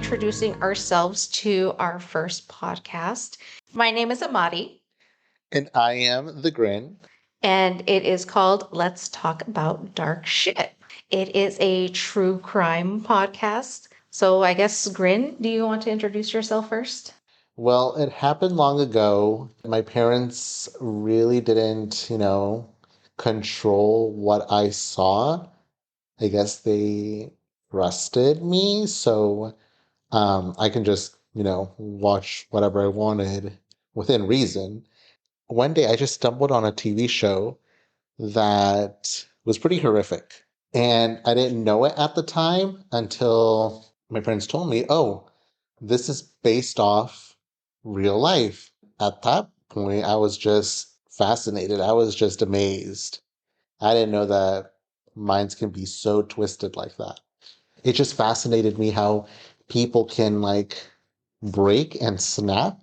introducing ourselves to our first podcast. My name is Amate, And I am the Grin. and it is called Let's Talk About Dark Shit. It is a true crime podcast. So I guess, Grin, do you want to introduce yourself first? Well, it happened long ago. My parents really didn't, control what I saw. I guess they trusted me, so I can just, watch whatever I wanted within reason. One day I just stumbled on a TV show that was pretty horrific. And I didn't know it at the time until my friends told me, oh, this is based off real life. At that point, I was just fascinated. I was just amazed. I didn't know that minds can be so twisted like that. It just fascinated me how people can break and snap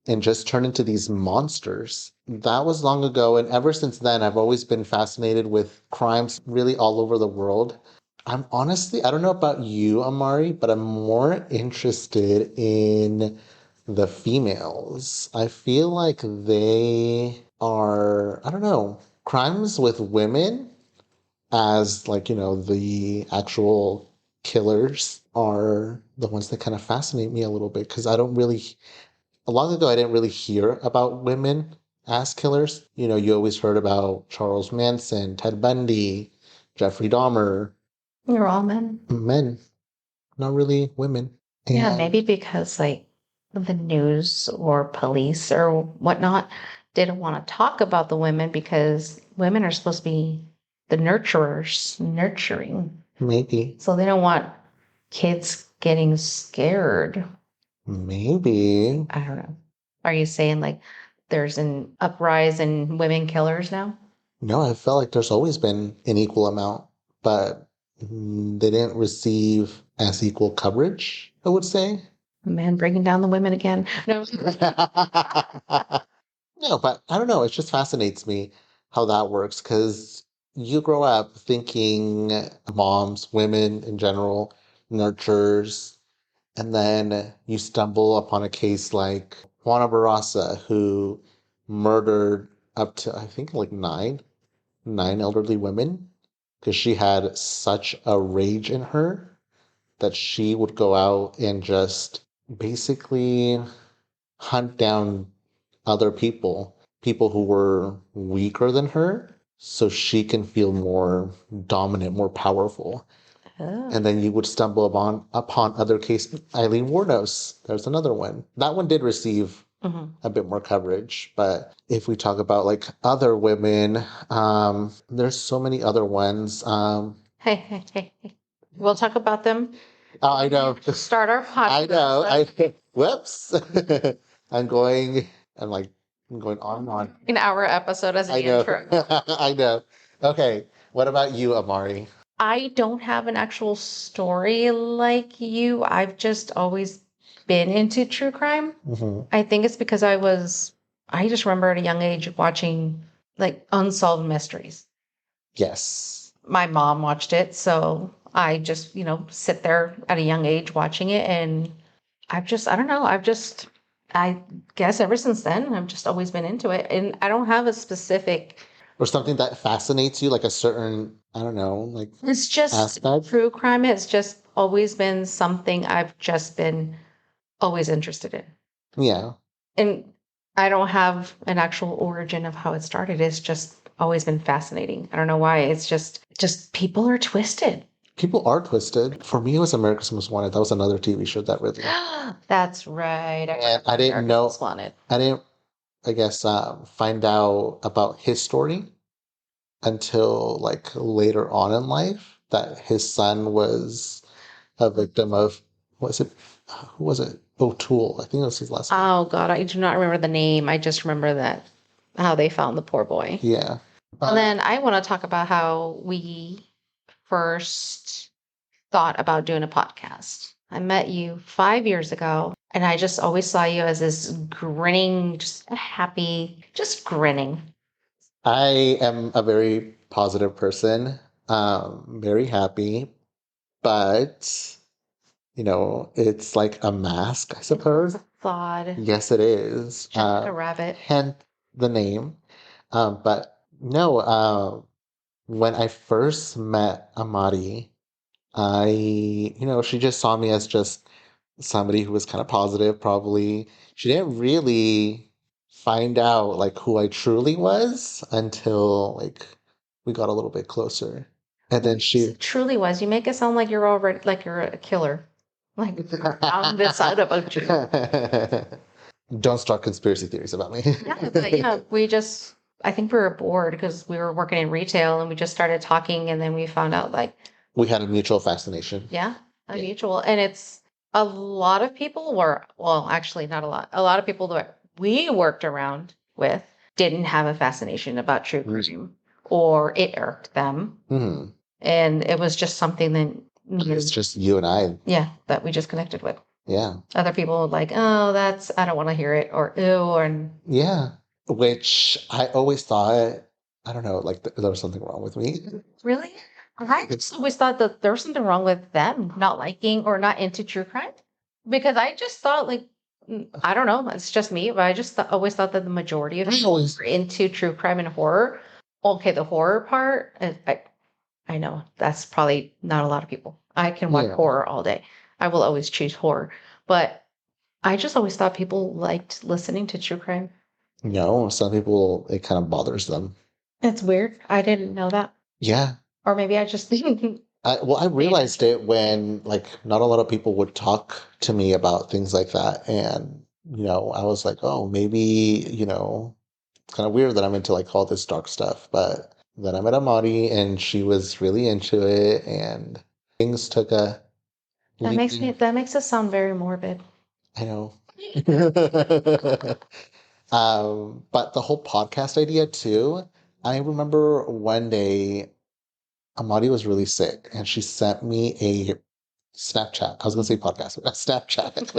and just turn into these monsters. That was long ago, and ever since then, I've always been fascinated with crimes really all over the world. I'm honestly, I don't know about you, Amari, but I'm more interested in the females. I feel like they are, I don't know, crimes with women as the actual killers are the ones that kind of fascinate me a little bit because I don't really long ago, I didn't really hear about women as killers. You always heard about Charles Manson, Ted Bundy, Jeffrey Dahmer, You're all men. men, not really women. Yeah, And maybe because the news or police or whatnot didn't want to talk about the women because women are supposed to be the nurturers, nurturing. maybe, So they don't want kids getting scared. maybe, I don't know. Are you saying there's an uprise in women killers now? no, I felt like there's always been an equal amount, but they didn't receive as equal coverage, I would say. Man bringing down the women again. No. No, but I don't know. It just fascinates me how that works because you grow up thinking moms, women in general, nurtures, and then you stumble upon a case like Juana Barraza, who murdered up to, I think, like nine elderly women because she had such a rage in her that she would go out and just basically hunt down other people who were weaker than her, so she can feel more dominant, more powerful. Oh. And then you would stumble upon other cases. Eileen Wuornos, there's another one. That one did receive Mhm. a bit more coverage. But if we talk about other women, there's so many other ones. Hey, hey, hey, hey. We'll talk about them. Oh, I know. Start our podcast. I know. Whoops. I'm going. I'm like I'm going on and on. An hour episode as an I know. intro. I know. Okay. What about you, Amari? I don't have an actual story like you. I've just always been into true crime. Hmm. I think it's because I just remember at a young age watching unsolved mysteries. Yes. My mom watched it, so I just, sit there at a young age watching it. And I don't know, I guess ever since then, I've just always been into it. And I don't have a specific, Or something that fascinates you, like a certain, I don't know, it's just aspect. true crime has just always been something I've just been always interested in. Yeah. And I don't have an actual origin of how it started. It's just always been fascinating. I don't know why. It's just people are twisted. People are twisted. For me, it was America's Most Wanted. That was another TV show that really. That's right. And I didn't know. America's Most Wanted. I didn't, I guess, find out about his story until later on in life that his son was a victim of, was it, who was it? O'Toole. I think that was his last name. Oh God, I do not remember the name. I just remember that how they found the poor boy. Yeah. And then I want to talk about how we first thought about doing a podcast. I met you 5 years ago, and I just always saw you as this grinning, just happy, just grinning. I am a very positive person, very happy, but it's like a mask, I suppose. Thawed. Yes, it is. Jessica Rabbit. Hence the name. But no, when I first met Amati, she just saw me as just somebody who was kind of positive, probably. She didn't really find out like who I truly was until like we got a little bit closer. And then she Truly was. You make it sound like you're already like you're a killer. Like on this side about you. Don't start conspiracy theories about me. Yeah, but yeah, I think we were bored because we were working in retail and we just started talking and then we found out like, We had a mutual fascination. yeah, a Yeah. mutual. And it's a lot of people were, well, actually not a lot. A lot of people that we worked around with didn't have a fascination about true crime or it irked them. Mhm. And it was just something that It's just you and I. yeah, that we just connected with. Yeah. Other people were like, oh, I don't want to hear it, or ew, or Yeah. Which I always thought, I don't know, like there was something wrong with me. really? I just always thought that there was something wrong with them not liking or not into true crime. Because I just thought, like, I don't know, it's just me, but I just always thought that the majority of people were into true crime and horror. Okay, the horror part, I know that's probably not a lot of people. I can watch Yeah. horror all day. I will always choose horror. But I just always thought people liked listening to true crime. No, some people, it kind of bothers them. It's weird. I didn't know that. Yeah. Or maybe I just I realized it when like not a lot of people would talk to me about things like that. And, I was like, oh, maybe, it's kind of weird that I'm into like all this dark stuff. But then I met Amari and she was really into it and things took a leap. that makes us sound very morbid. I know. But the whole podcast idea too, I remember one day Amadi was really sick and she sent me a Snapchat. I was gonna say podcast, but a Snapchat.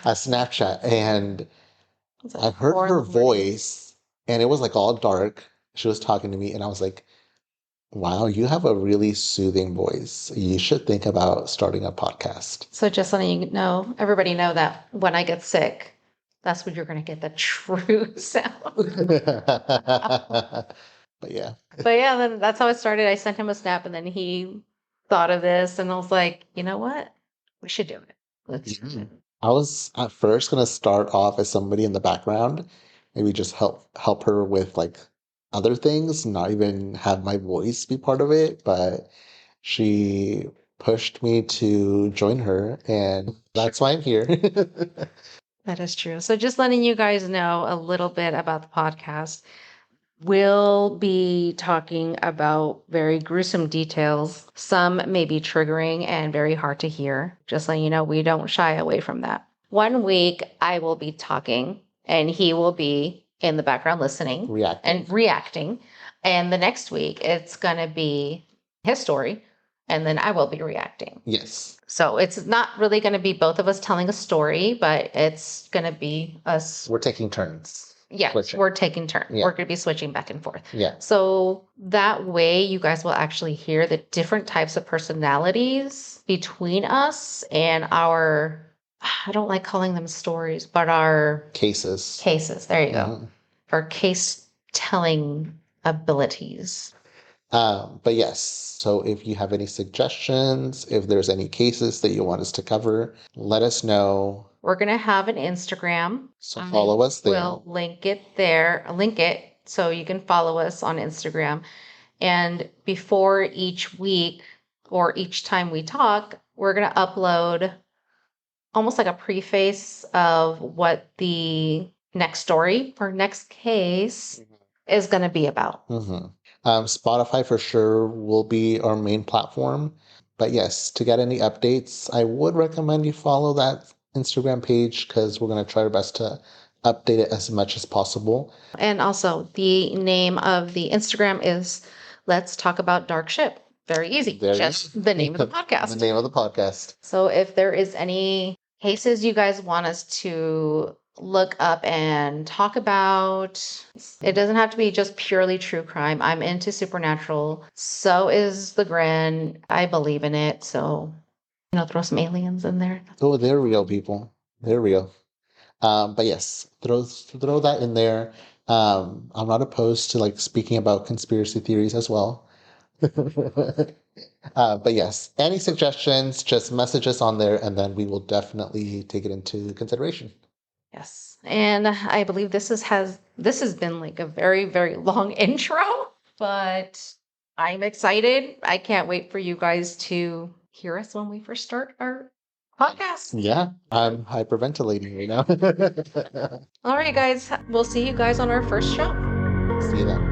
A Snapchat. And It's I like heard 4 in her the morning. voice and it was like all dark. She was talking to me and I was like, wow, you have a really soothing voice. You should think about starting a podcast. So just letting you know, everybody know that when I get sick, that's when you're going to get the true sound. But yeah. But yeah, then that's how it started. I sent him a snap and then he thought of this and I was like, you know what? We should do it. Let's do it. I was at first gonna start off as somebody in the background, maybe just help her with like other things, not even have my voice be part of it, but she pushed me to join her, and that's why I'm here. That is true. So just letting you guys know a little bit about the podcast. We'll be talking about very gruesome details. Some may be triggering and very hard to hear. Just letting you know, we don't shy away from that. One week, I will be talking and he will be in the background listening and reacting. And the next week, it's going to be his story. And then I will be reacting. Yes. So it's not really going to be both of us telling a story, but it's going to be us. We're taking turns. Yeah, Switching. we're taking turns. Yeah. We're going to be switching back and forth. Yeah. So that way, you guys will actually hear the different types of personalities between us and our, I don't like calling them stories, but our Cases. cases. There you go. Mhm. Our case telling abilities. But yes, so if you have any suggestions, if there's any cases that you want us to cover, let us know. We're going to have an Instagram. So follow us there. We'll link it there, link it so you can follow us on Instagram. And before each week or each time we talk, we're going to upload almost like a preface of what the next story or next case is going to be about. Mm-hmm. Spotify for sure will be our main platform. But yes, to get any updates, I would recommend you follow that Instagram page because we're going to try our best to update it as much as possible. And also, the name of the Instagram is Let's Talk About Dark Ship. Very easy. Just the name of the podcast. The name of the podcast. So if there is any cases you guys want us to look up and talk about, it doesn't have to be just purely true crime. I'm into supernatural. So is the Grin. I believe in it. So throw some aliens in there. Oh, they're real people. They're real. But yes, throw that in there. I'm not opposed to like speaking about conspiracy theories as well. But yes, any suggestions, just message us on there, and then we will definitely take it into consideration. Yes. And I believe this has been like a very, very long intro, but I'm excited. I can't wait for you guys to hear us when we first start our podcast. Yeah, I'm hyperventilating right now. All right, guys. We'll see you guys on our first show. See you then.